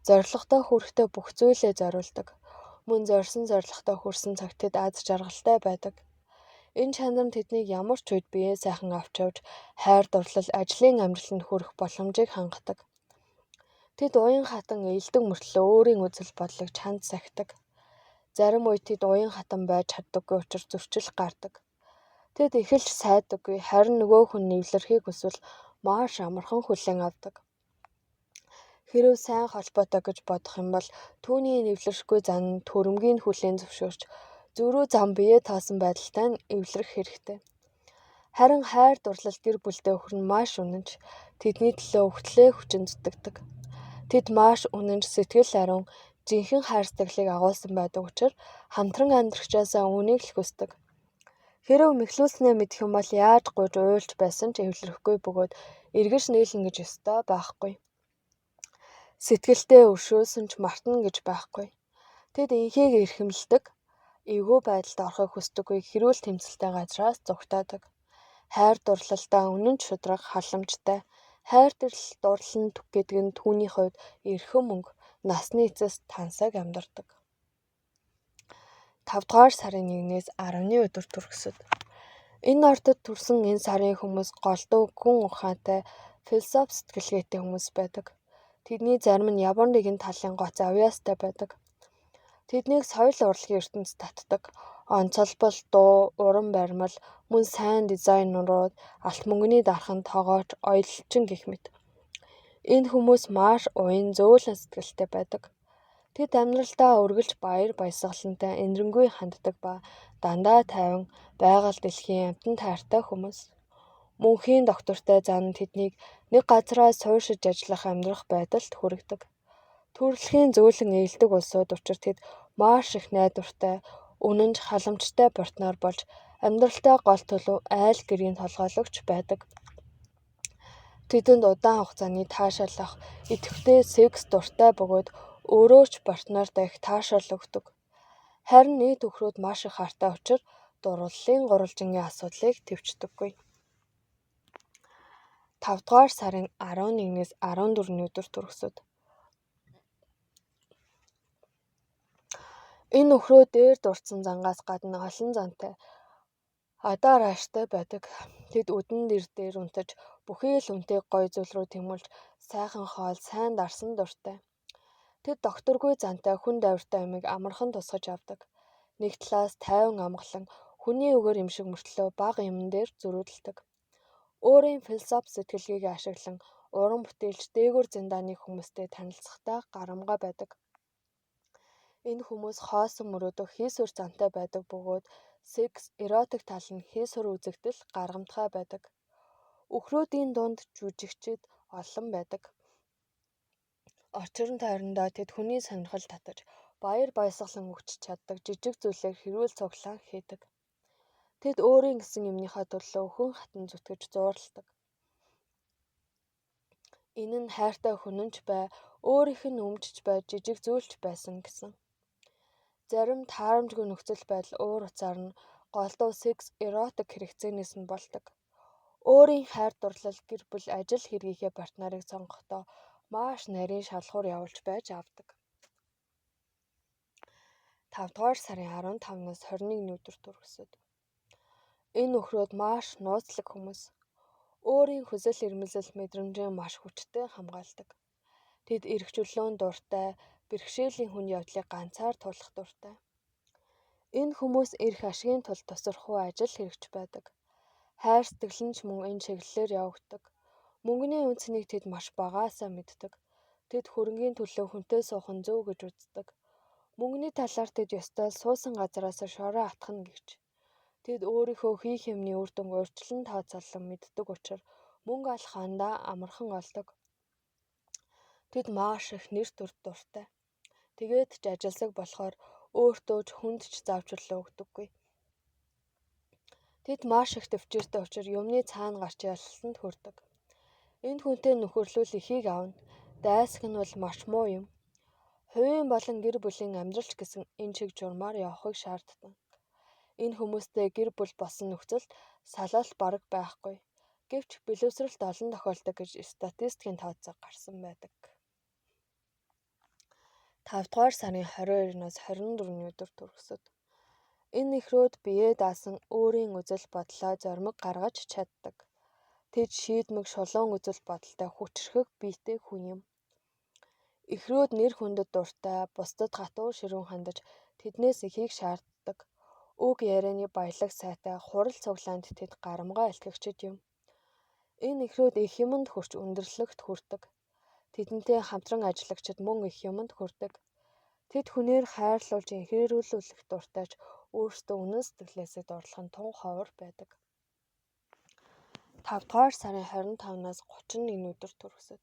зорилготой хүрэхтэй бүх зүйлээ зориулдаг. Мөн зорьсон зорилготой хүрсэн цагт тэд аз жаргалтай байдаг. Энэ чанар нь тэднийг ямар ч үед биеэ сайхан авч явж, хайр дурлал, ажлын амжилтанд хүрэх боломжийг хангадаг. Тэд уян хатан ээлдэг мөртлөө өөрийн үзэл бодлыг чанд сахидаг. Зарим үед тэд уян хатан байж чаддаггүй учраас зөрчил гардаг. Тэд эхэлж сайдаггүй, харин нөгөө хүн нэвлэрхийг хүсвэл маш амархан хүлээн авдаг. Хэрэв сайн холбоотой гэж бодох юм бол түүний нэвлэршгүй зан нь төрөмгийн хүлээн зөвшөөрч зөрүү зам бие таасан байдалтай нь эвлэрэх хэрэгтэй. Харин хайр дурлал гэр бүлтэй өхөр нь маш үнэнч, тэдний төлөө өгтлээ хүчин зүтгэдэг. Тэд маш үнэнч, сэтгэл ариун, жинхэнэ хайр сэтгэлийг агуулсан байдаг учраас хамтран амьдрахчаасаа үүнийг л хүсдэг. Хэрэв мэхлүүлснээ мэдэх юм бол яаж гуйж уйлж байсан ч эвлэрэхгүй бөгөөд эргэж нийлнэ гэж ёстой байхгүй. Сэтгэлдээ өршөөсөн ч мартна гэж байхгүй. Тэд инхийг эрхэмлдэг, эвгүй байдалд орохыг хүсдэггүй, хэрүүл тэмцэлтэй газраас зугтаадаг. Хайр дурлалдаа үнэн шударга халамжтай. Хайр дурлал гэдэг нь түүний хувьд эрхэм мөнгө, насны эцэс тансаг амьдардаг. 5-р сарын 1-ээс 10-ны өдөр төрөсөд. Энэ ордод төрсөн энэ сарын хүмүүс голдуу, гүн ухаантай, философи сэтгэлгээтэй хүмүүс байдаг. Тэдний зарим нь ямар нэгэн талын гоц авьяастай байдаг. Тэднийг соёл урлагийн ертөнцид татдаг. Онцолбол, дуу, уран баримл, мөн сайн дизайнерууд, алт мөнгөний дархан тоогооч, оёлчин гэх мэт. Энэ хүмүүс маш уян, зөөлөн сэтгэлтэй байдаг. Тэд амьдралдаа үргэлж баяр баясгалантай, энэрэнгүй ханддаг ба дандаа тайван, байгаль дэлхийн амтан таартай хүмүүс. Мөнхийн доктортой зан тэднийг нэг газараа сууршиж ажиллах амьдрах байдалд хүргэдэг. Төрөлхийн зөөлөн ээлдэг улсууд учраас тэд маш их найдвартай, үнэнч, халамжтай партнер болж амьдралдаа гол төлөв айл гэрийн толгойлогч байдаг. Тэдэнд удаан хугацааны таашаал авах, идэвхтэй секс дуртай бөгөөд өөрөө ч партнертай их таашаал өгдөг. Харин нийт өхрөөд маш их хартай учраас дурлалын гурвалжингийн асуудлыг төвчдөггүй. 5-р сарын 11-ээс 14-ний өдөр төрөсөд. Энэ өхрөө дээр дурдсан зангаас гадна олон зантай, адаар ааштай байдаг. Тэд үдэн дээр унтаж, бүхий л үнэтэй гоё зүйл рүү тэмүүлж, сайхан хоол, сайн дарсан дуртай. Тэд докторгүй зантай, хүн дайвартай юмыг амархан тусгаж авдаг. Нэг талаас тайван амгалан хүний үгээр юм шиг мөртлөө бага юмн дээр зөрүүлдэг. Өөрийн философи сэтгэлгээг ашиглан уран бүтээлч дээгүүр зэндааны хүмүүстэй танилцахдаа гарамгай байдаг. Энэ хүмүүс хоосон мөрөөдөх хийсвэр зантай байдаг бөгөөд секс, эротик тал нь хийсвэр үзэгдэл гаргамтгай байдаг. Өхрөөдийн дунд жүжигчид олон байдаг. Очир тойрондоо тэд хүний сонирхол татаж, баяр баясгалан өгч чаддаг жижиг зүйлээр хэрүүл цуглаан хийдэг. Тэд өөрийн гэсэн юмныхаа төлөө хүн хатан зүтгэж зуурладаг. Энэ нь хайртай хүнэнч бай, өөрийнх нь өмжч бай, жижиг зүйлч байсан гэсэн. Зарим таарамжгүй нөхцөл байдал уур уцаар нь голдуу секс, эротик хэрэгцээнээс нь болдог. Өөрийн хайр дурлал, гэр бүл, ажил хэргийнхээ партнерыг сонгохдоо маш нарийн шалгуур явуулж байж авдаг. 5 дугаар сарын 15-наас 21-ний өдөр төрөсөд. Энэ өхрөөд маш нууцлаг хүмүүс. Өөрийн хүсэл эрмэлзэл мэдрэмжээ маш хүчтэй хамгаалдаг. Тэд эрх чөлөөнд дуртай, бэрхшээлийн хүнд явдлыг ганцаар туулах дуртай. Энэ хүмүүс эрх ашигын тулд тосрохуу ажил хэрэгч байдаг. Хайр сэтгэл нь ч мөн энэ чиглэлээр явагддаг. Мөнгөний үнцнийг тэд маш багаасаа мэддэг. Тэд хөрөнгийн төлөө хүнтэй суухан зөв гэж үздэг. Мөнгөний талаар тэд ёстой суусан газараас шороо атгах гэгч. Тэд өөрийнхөө хийх юмны үр дүнг урьдчилан тооцоолон мэддэг учраас мөнгө олох андаа амархан олдог. Тэд маш их нэр төр дуртай. Тэгээд ч ажилсаг болохоор өөртөө ч хүнд ч заавчлаа өгдөггүй. Тэд маш их төвчээртэй учраас юмны цаана гарч ялсанд хүрдэг. Энд хүнтэй нөхөрлөл ихийг авна. Дайсаг нь бол маш муу юм. Хувийн болон гэр бүлийн амьдралч гэсэн энэ чиг журмаар явахыг шаарддаг. Энэ хүмүүстэй гэр бүл болсон нөхцөлд салалт бараг байхгүй. Гэвч бэлэвсрэлт олон тохиолдог гэж статистикийн тооцоо гарсан байдаг. 5 дугаар сарын 22-наас 24-ний өдөр төрөсөд. Энэ эхрүүд биеэ даасан өөрийн үзэл бодлоо зоримог гаргаж чаддаг. Тэд шийдмэг шулуун үзэл бодолтой хүчрхэг биетэй хүн юм. Эхрүүд нэр хүндэд дуртай, бусдад хатуу ширүүн хандаж тэднээс ихийг шаарддаг. Үг ярианы баялаг сайтай, хурал цуглаанд тэд гарамгай илтгэгчид юм. Энэ эхрүүд их юмд хүрч өндөрлөгт хүрдэг. Тэдэнтэй хамтран ажиллагчид мөн их юмд хүрдэг. Тэд хүнээр хайрлуулж инхээрүүлүүлэх дуртайч өөрсдөө үнэн сэтгэлээсээ дурлах нь тун ховор байдаг. 5 дугаар сарын 25-наас 31-ний өдөр төрөсөд.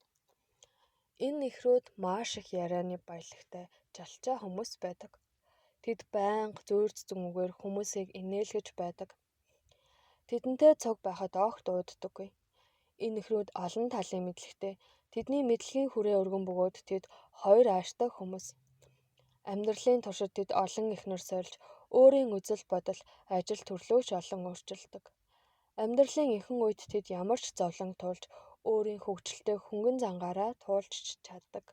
Энэ эхрүүд маш их ярианы баялагтай, жалчаа хүмүүс байдаг. Тэд байнга зөөрцөн үгээр хүмүүсийг инээлгэж байдаг. Тэдэнтэй цуг байхад огт ууддаггүй. Энэ эхрүүд олон талын мэдлэгтэй. Тэдний мэдлэгийн хүрээ өргөн бөгөөд тэд хоёр ааштай хүмүүс. Амьдралын туршид тэд олон эхнэр сольж, өөрийн үзэл бодол, ажил төрлөөч олон өөрчилдөг. Амьдралын ихэнх үед тэд ямар ч зовлон туулж, өөрийн хөгжилтэй хөнгөн зангаараа туулж чаддаг.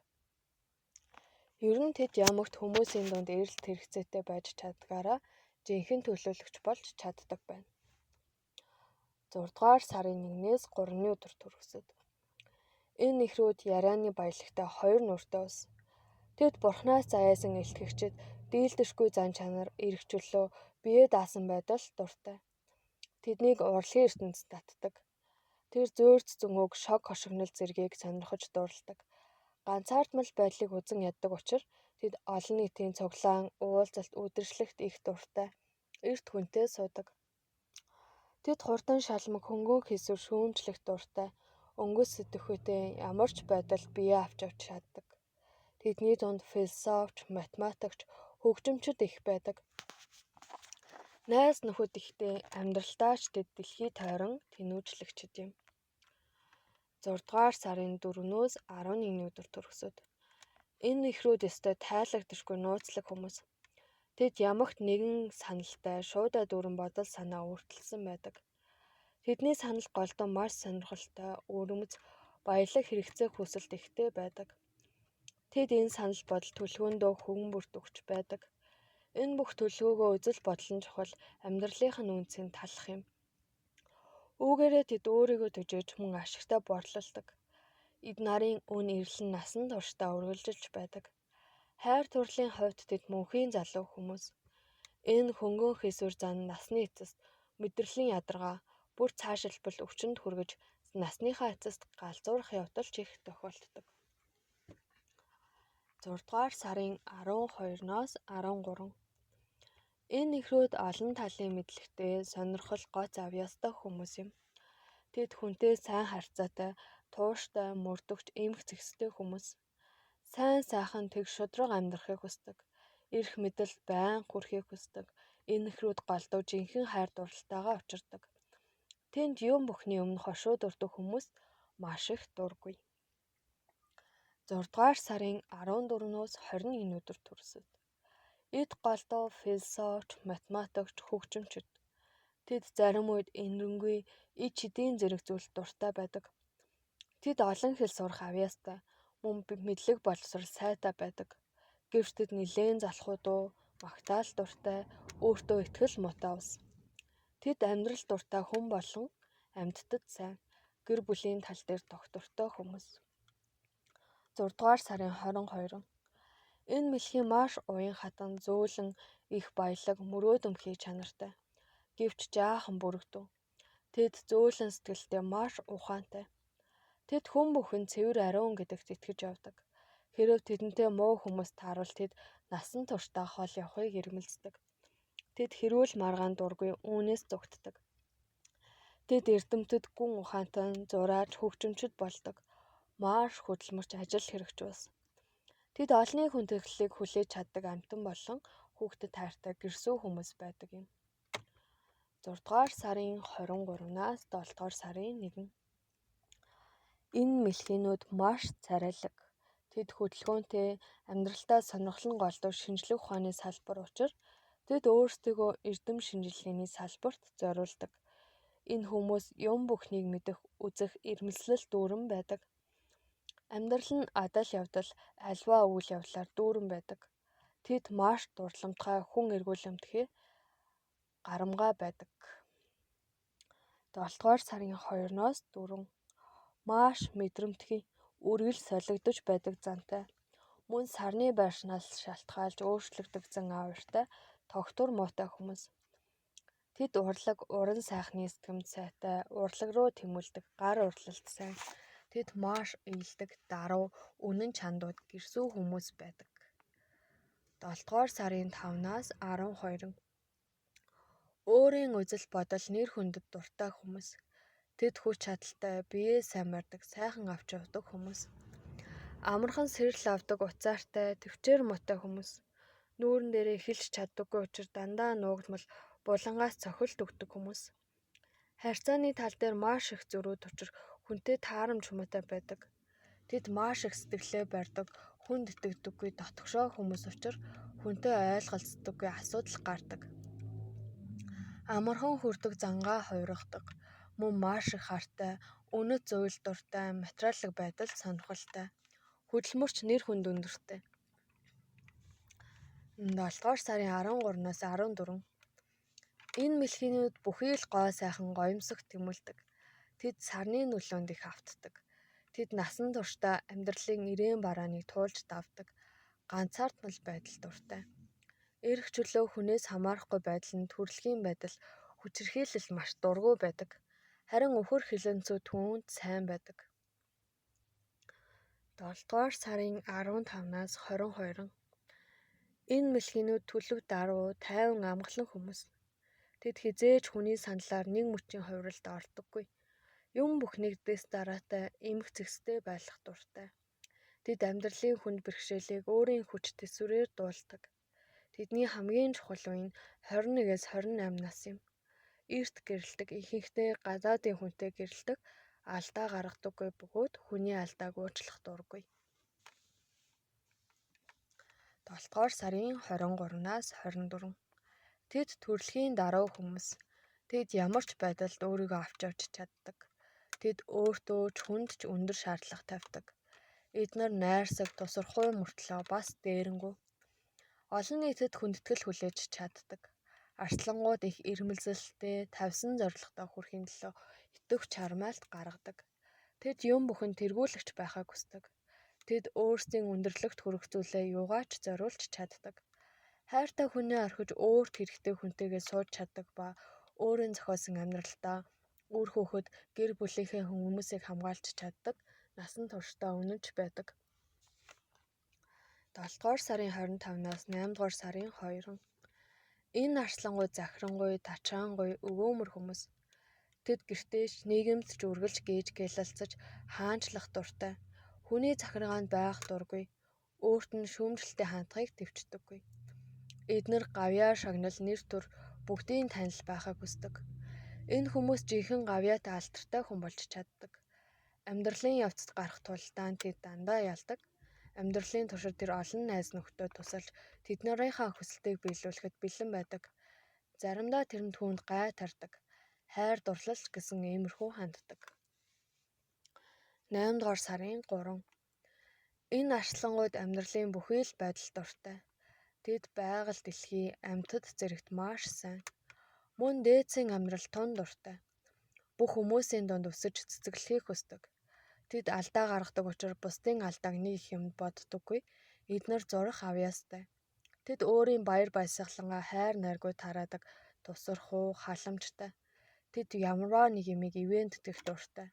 Ер нь тэд ямагт хүмүүсийн дунд эрэлт хэрэгцээтэй байж чаддгаараа жинхэнэ төлөөлөгч болж чаддаг байна. 6 дугаар сарын 1-ээс 3-ны өдөр төрөсөд. Энэ эхрүүд ярианы баялагтай хоёр нүртэй ус. Тэд бурхнаас заяасан илтгэгчид дийлдэшгүй зан чанар, эрх чөлөө, биеэ даасан байдал дуртай. Тэднийг урлагийн ертөнцид татдаг. Тэр зөөрц зөнгөөг шог хошигнол зэргийг сонирхож дуурладаг. Ганцаардмал байдлыг үзэн яддаг учраас тэд олон нийтийн цуглаан, уулзалт, үдиршлэгт их дуртай. Эрт хүнтэй суудаг. Тэд хурдан шалмаг хөнгөн хийсвэр шүүмжлэх дуртай. Өнгөс сэтгэхүйтэй ямар ч байдал бие авч чаддаг. Тэдний дунд философч, математикч, хөгжимчид их байдаг. Найз нөхөд ихтэй амьдралтаач тэд дэлхий тойрон тэнүүжлэгчид юм. 6 дугаар сарын 4-өөс 11-ний өдөр төрөсөд. Энэ эхрүүд өстой тайлагдашгүй нууцлаг хүмүүс. Тэд ямагт нэгэн саналтай, шуудаа дүүрэн бодол санаа өөртөлсөн байдаг. Тэдний санал голдуу маш сонирхолтой, өрөмц, баялаг хэрэгцээ хүсэлт ихтэй байдаг. Тэд энэ санал бодол түлхүүндөө хөвөн бүрт өгч байдаг. Энэ бүх төлөвөөгөө үзэл бодол нь чухал, амьдралынх нь үнцийг талах юм. Үүгээрээ тэд өөрийгөө төжөөж мөн ашигтай борлуулдаг. Эд нарын өн эрэл нь насан туршдаа үргэлжилж байдаг. Хайр турлын хувьд тэд мөнхийн залуу хүмүүс. Энэ хөнгөн хийсвэр зан насны эцэст мэдрэлийн ядаргаа бүр цаашилбал өвчнөд хүргэж насныхаа эцэст галзуурах явдал их тохиолддог. 6 дугаар сарын 12-ноос 13. Энэ эхрүүд олон талын мэдлэгтэй, сонирхол гоц авьяастай хүмүүс юм. Тэд хүнтэй сайн харьцаатай, тууштай, мөрдөгч, эмх зэгстэй хүмүүс. Сайн сайхан тэг шудраг амьдрахыг хүсдэг. Ирэх мэдэл байн хүрхийг хүсдэг. Энэ эхрүүд голдуу жинхэнэ хайр дурлалтайгаа учирдаг. Тэнд юм бүхний өмнө хошуу дурдаг хүмүүс маш их дургүй. 6 дугаар сарын 14-ноос 21 өдөр төрсөд. Эд голдуу философч, математикч, хөгжимчд. Тэд зарим үед энэрэнгүй ид чидийн зэрэг зүйлд дуртай байдаг. Тэд олон хэл сурах авьяастай, мөн мэдлэг боловсрол сайтай байдаг. Гэвч тэд нилээн залхуу дуу, магтаал дуртай, өөртөө итгэл муутай ус. Тэд амьдрал дуртай хүн болон амьтдад сайн, гэр бүлийн тал дээр доктортой хүмүүс. 6 дугаар сарын 22. Энэ мэлхийн маш уян хатан, зөөлөн, их баялаг, мөрөөдөмхий чанартай. Гэвч жаахан бүрэгдэв. Тэд зөөлөн сэтгэлтэй маш ухаантай. Тэд хүн бүхэн цэвэр ариун гэдэгт итгэж явдаг. Хэрв тэдэнтэй муу хүмүүс таарвал тэд насан туршдаа хол явахыг ирмэлздэг. Тэд хэрүүл маргаан дургүй үүнээс зүгтдэг. Тэд эрдэмтэд гүн ухаантай, зураач, хөгжимчд болдог. Маш хөдөлмөрч ажил хэрэгч ус. Тэд олонний хүндэтгэлийг хүлээж чаддаг амьтан болон хүүхдэд тайртай гэрсүү хүмүүс байдаг юм. 6 дугаар сарын 23-наас 7 дугаар сарын 1. Энэ мэлхийнүүд маш царайлаг. Тэд хөдөлгөөнтэй, амьдралдаа сонирхол нь голдуу шинжлэх ухааны салбар учир тэд өөрсдийгөө эрдэм шинжилгээний салбарт зориулдаг. Энэ хүмүүс юм бүхнийг мэдэх, үзэх, ирмэлзлэл дүүрэн байдаг. Амьдрал нь адал явдал, альва үйл явдлаар дүүрэн байдаг. Тэд маш дурламжтай хүн эргүүлэмтгий гарамгай байдаг. 7 дугаар сарын 2-ноос 4. Маш мэдрэмтгий, үргэлж солигдож байдаг зантай. Мөн сарны байршнаас шалтгаалж өөрчлөгдөгдсөн авиртай, тогтвор муутай хүмүүс. Тэд урлаг, уран сайхны сэтгэмж сайтай, урлаг руу тэмүүлдэг, гар урлалт сайн. Тэд маш ийдэг, даруй, үнэн чандууд, гэрсүү хүмүүс байдаг. 7 дугаар сарын 5-наас 12. Өөрийн үзэл бодол нэр хүндэд дуртай хүмүүс. Тэд хүч чадалтай, биеэ сайн барьдаг, сайхан авч явдаг хүмүүс. Амархан сэрэл авдаг, уцаартай, төвчээр муутай хүмүүс. Нүүрэн дээрээ эхэлж чаддаггүй учраас дандаа нуугдмал, булангаас цохилт өгдөг хүмүүс. Харьцааны тал дээр маш их зөрүүд учир хүнтэй таарамж муутай байдаг. Тэд маш их сэтгэлээ барьдаг, хүнд итгэдэггүй дотгошоо хүмүүс учир хүнтэй ойлголцдоггүй асуудал гардаг. Амархан хүрдэг зангаа хувиргадаг, мөн маш их хартай, үнэт зүйл дуртай, материаллык байдал сонирхолтой. Хөдөлмөрч нэр хүнд өндөртэй. 7 дугаар сарын 13-наас 14. Энэ мэлхийнүүд бүхий л гоо сайхан гоёмсог тэмүүлдэг. Тэд сарны нөлөөнд их автдаг. Тэд насан туршдаа амьдралын ирээн барааныг туулж давдаг. Ганцаардмал байдал дуртай. Эрх чөлөө хүнээс хамаарахгүй байдал нь төрөлхийн байдал, хүчирхийлэл маш дургүй байдаг. Харин өвхөр хилэнцүү түүнд сайн байдаг. 7 дугаар сарын 15-наас 22. Энэ мэлхийнүүд төлөв даруй, тайван амгалан хүмүүс. Тэд хизээж хүний саналаар нэг мөчийн хувиралд ордоггүй. Юм бүхнийг дэс дараатай, эмх зэгстэй байх дуртай. Тэд амьдралын хүнд бэрхшээлийг өөрийн хүч тэсвэрээр дуулдаг. Тэдний хамгийн чухал үе нь 21-ээс 28 нас юм. Эрт гэрэлдэг, ихэнхдээ гадаадын хүнтэй гэрэлдэг, алдаа гаргадаггүй бөгөөд хүний алдааг уучлах дургүй. 7 дугаар сарын 23-наас 24. Тэд төрөлхийн даруй хүмүүс. Тэд ямар ч байдалд өөрийгөө авч явж чаддаг. Тэд өөртөө ч хүнд ч өндөр шаардлага тавьдаг. Эдгээр найрсаг, тусархуй мөртлөө бас дээрэнгүү. Олон нийтэд хүндэтгэл хүлээж чаддаг. Арслангууд их ирмэлзэлтэй, тавьсан зорилготой хүрэхийн төлөө итвэх чармайлт гаргадаг. Тэд юм бүхэн тэргүүлэгч байхыг хүсдэг. Тэд өөрсдийн өндөрлөгт хүрэх зүйлээ юугаач зориулж чаддаг. Хайртай хүнээ орхиж өөрт хэрэгтэй хүнтэйгээ сууж чаддаг ба өөрийн зохиосон амьдралдаа үр хөөхөд гэр бүлийнхээ хүмүүсийг хамгаалж чаддаг насан туршдаа үнэнч байдаг. 7 дугаар сарын 25-наас 8 дугаар сарын 2. Энэ арслангуй захирангуй, тачаангуй, өгөөмөр хүмүүс. Тэд гэртээч нийгэмд ч үргэлж гээж гялалцаж хаанчлах дуртай. Хүний захиргаанд байх дургүй. Өөрт нь шүүмжлэлтэй хандахыг төвчдөггүй. Эднэр гавьяа шагнал нэр төр бүгдийн танил байхыг хүсдэг. Энэ хүмүүс жинхэнэ гавьяатай алдартай хүн болж чаддаг. Амьдралын явцад гарах тулдаан тэд дандаа ялдаг. Амьдралын туршид тэр олон найз нөхдөд тусалж тэднэрийнхээ хүсэлтийг биелүүлэхэд бэлэн байдаг. Заримдаа тэрэнд түүнд гай тардаг. Хайр дурлал гэсэн иймэрхүү ханддаг. 8 дугаар сарын 3. Энэ арслангууд амьдралын бүхий л байдал дуртай. Тэд байгаль дэлхий амьтад зэрэгт маш сайн. Мөн дээдсийн амьдрал тун дуртай. Бүх хүмүүсийн дунд өсөж цэцэглэхийг хүсдэг. Тэд алдаа гаргадаг учраас бусдын алдааг нэг их юмд боддоггүй. Эднэр зурах авьяастай. Тэд өөрийн баяр баясгалангаа хайр найргүй тараадаг, тусархуу, халамжтай. Тэд ямарваа нэг юмыг ивэн тэтгэх дуртай.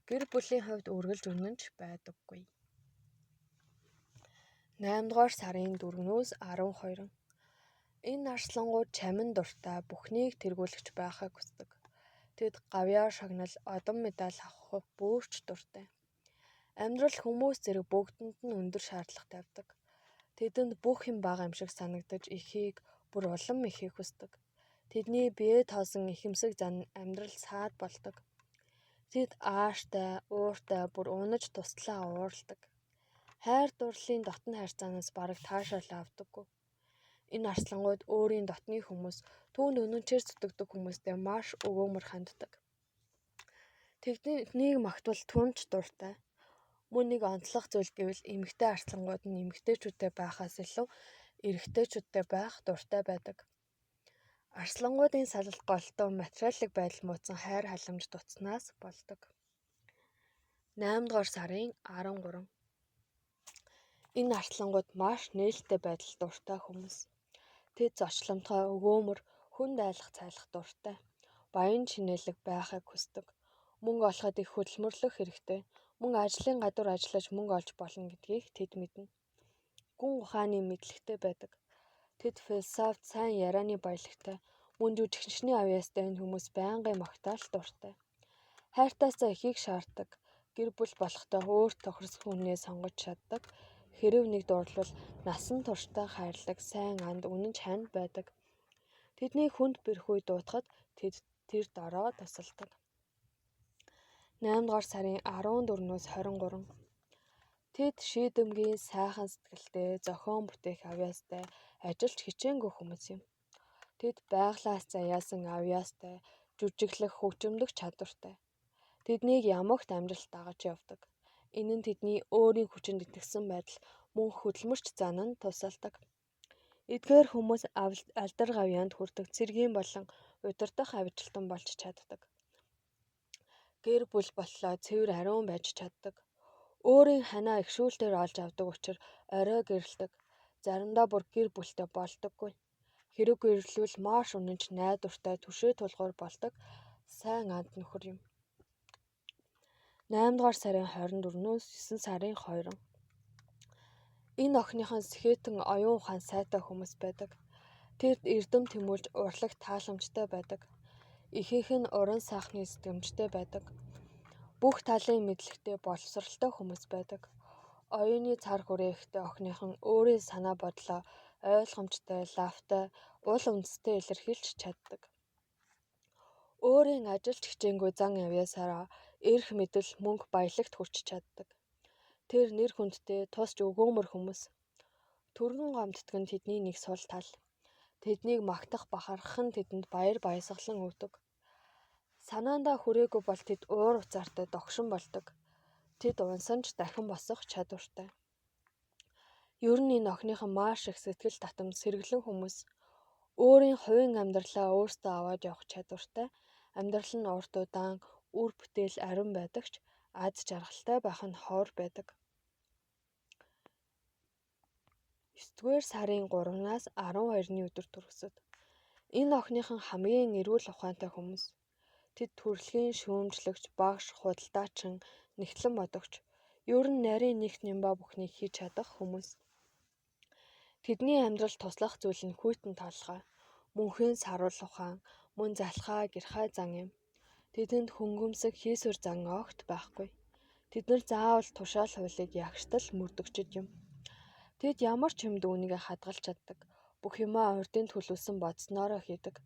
Гэр бүлийн хувьд үргэлж үнэнч байдаггүй. 8 дугаар сарын 4-өөс 12. Энэ арслангууд чамин дуртай бүхнийг тэргүүлэгч байхыг хүсдэг. Тэд гавьяа шагнал, одон медаль авах бүрч дуртай. Амьдрал хүмүүс зэрэг бүгдэнд нь өндөр шаардлага тавьдаг. Тэдэнд бүх юм бага юм шиг санагдаж ихийг бүр улам ихийг хүсдэг. Тэдний бие тоосон ихэмсэг зан амьдрал саад болдог. Тэд ааштай, ууртай, бүр унаж туслаа уурладаг. Хайр дурлалын дотн харьцаанаас бараг таашаалаа авдаггүй. Энэ арслангууд өөрийн дотны хүмүүс, түүнд үнэнчээр зүтгэдэг хүмүүстэй маш өгөөмөр ханддаг. Тэднийг магтвал түнч дуртай. Мөн нэг онцлог зүйл гэвэл эмэгтэй арслангууд нь эмэгтэйчүүдтэй байхаас илүү эрэгтэйчүүдтэй байх дуртай байдаг. Арслангуудын салалт голтоо материалын байдал мууцсан хайр халамж дутснаас болдог. 8 дугаар сарын 13. Энэ арслангууд маш нээлттэй байдал дуртай хүмүүс. Тэд зочломтгой, өгөөмөр, хүнд айлах цайлах дуртай. Баян чинэлэг байхыг хүсдэг. Мөнгө олоход их хөдөлмөрлөх хэрэгтэй. Мөн ажлын гадуур ажиллаж мөнгө олж болно гэдгийг тэд мэднэ. Гүн ухааны мэдлэгтэй байдаг. Тэд философт сайн ярианы баялагтай. Мөн жүжигчний авьяастай энэ хүмүүс байнгын магтаал дуртай. Хайртаасаа ихийг шаарддаг. Гэр бүл болохдоо өөрт тохирсон хүнээ сонгож чаддаг. Хэрэв нэг дурлал насан туршдаа хайрлаг, сайн анд, үнэн чанд байдаг. Тэдний хүнд бэрх үе дуутахад тэд тэр дороо тусалдаг. 8 дугаар сарын 14-өөс 23. Тэд шийдэмгийн сайхан сэтгэлтэй, зохион бүтээх авьяастай, ажилч хичээнгүй хүмүүс юм. Тэд байглаас заяасан авьяастай, жүжиглэх, хөгжимдөх чадвартай. Тэднийг ямагт амжилт дагаж явдаг. Энэ нь тэдний өөрийн хүчинд итгэсэн байдал мөн хөдөлмөрч зан нь тусалдаг. Эдгээр хүмүүс алдар гавьяанд хүрдэг цэргийн болон удирдах авижилтан болж чаддаг. Гэр бүл боллоо цэвэр ариун байж чаддаг. Өөрийн ханаа ихшүүлтээр олж авдаг учраас орой гэрэлдэг. Заримдаа бүр гэр бүлтэй болдоггүй. Хэрэг гэрлүүл маш үнэнч найдвартай түшээ тулгуур болдог сайн анд нөхөр юм. 8 дугаар сарын 24-өөс 9 сарын 2. Энэ охиныхон сэхэтэн оюун ухаан сайтай хүмүүс байдаг. Тэд эрдэм тэмүүлж урлагт тааламжтай байдаг. Ихэнх нь уран сайхны сэтгэмжтэй байдаг. Бүх талын мэдлэгтэй боловсралтай хүмүүс байдаг. Оюуны цар хүрээхтэй охиныхон өөрийн санаа бодлоо ойлгомжтой, лавтай, ул үндэстэй илэрхийлж чаддаг. Өөрийн ажилч хичээнгүй зан авьяасаараа эрх мэдэл, мөнгө, баялагт хүрч чаддаг. Тэр нэр хүндтэй, тусч өгөөмөр хүмүүс. Түргэн гомддог нь тэдний нэг сул тал. Тэднийг магтах, бахархах нь тэдэнд баяр баясгалан өгдөг. Санаандаа хүрээгүй бол тэд уур уцаартай догшин болдог. Тэд унсан ч дахин босох чадвартай. Ер нь энэ охиныхон маш их сэтгэл татам сэргэлэн хүмүүс. Өөрийн хувийн амьдралаа өөртөө аваад явах чадвартай. Амьдрал нь урт удаан, үр бүтээл ариун байдаг ч аз жаргалтай байх нь ховор байдаг. 9-р сарын 3-наас 12-ны өдөр төрөсөд. Энэ охиныхон хамгийн эрүүл ухаантай хүмүүс. Тэд төрөлхийн шүүмжлэгч, багш, худалдаачин, нэгтлэн бодогч, ер нь нарийн нэгт нямбаа бүхнийг хийж чадах хүмүүс. Тэдний амьдрал туслах зүйл нь хүйтэн толгой, мөнхийн саруул ухаан, мөн залхаа, гэрхай зан юм. Тэдэнд хөнгөмсөг хийсвэр зан огт байхгүй. Тэд нар заавал тушаал хуулийг ягштал мөрдөгчд юм. Тэд ямар ч юмд үүнийгээ хадгалж чаддаг. Бүх юмаа урдын төлөвлөсөн бодсноороо хийдэг.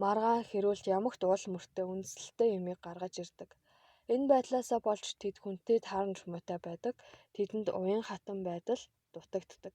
Маргаан хэрүүл ямагт уул мөртөө үндэслэлтэй юмыг гаргаж ирдэг. Энэ байдлаасаа болж тэд хүнтэй таарамж муутай байдаг. Тэдэнд уян хатан байдал дутагддаг.